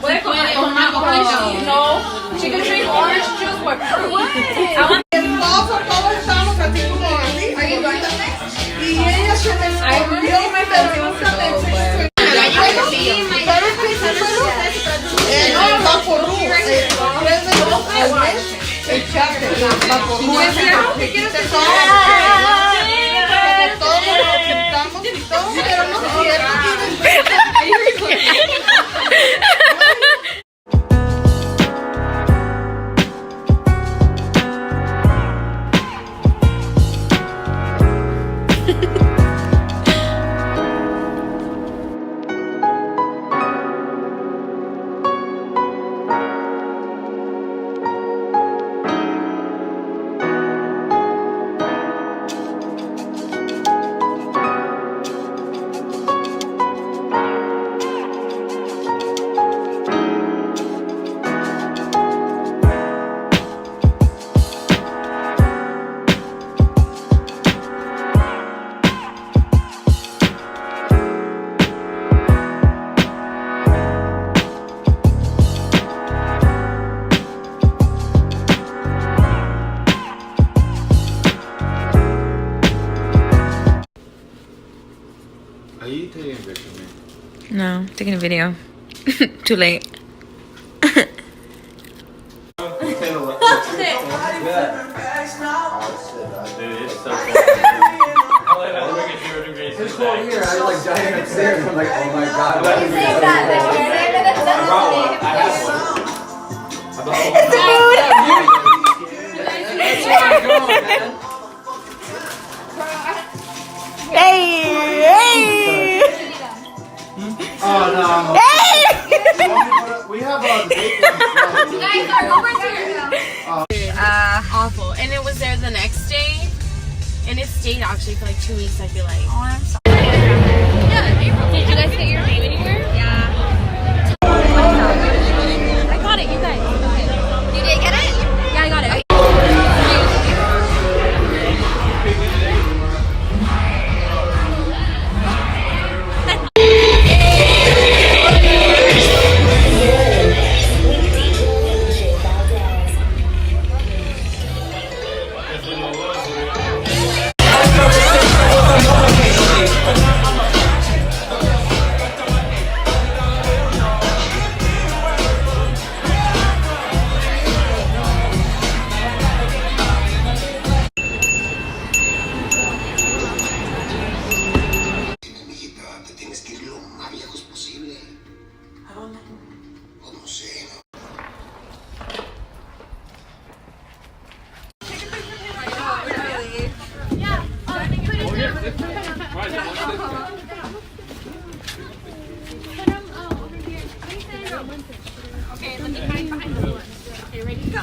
Puede comer orange juice. No. She can drink orange juice with fruit. I want Todos estamos así como así. Y ella se descubrió completamente. El vaporú. Echate el vaporú. ¿Qué quieres hacer? Todos lo aceptamos y todo, pero no es cierto. Are you taking a picture of me? No, taking a video. Too late. It's cold here. I like dying upstairs. I'm like, oh my god. Oh no. We have a guys, our Uber's here. Awful. And it was there the next day. And it stayed actually for like 2 weeks, I feel like. Oh, I'm sorry. Yeah, April. Did you guys get your name anywhere? Yeah. I got it, you guys. You did get it? Yeah, I got it. Okay, let me hide behind the one. Okay, ready? Go.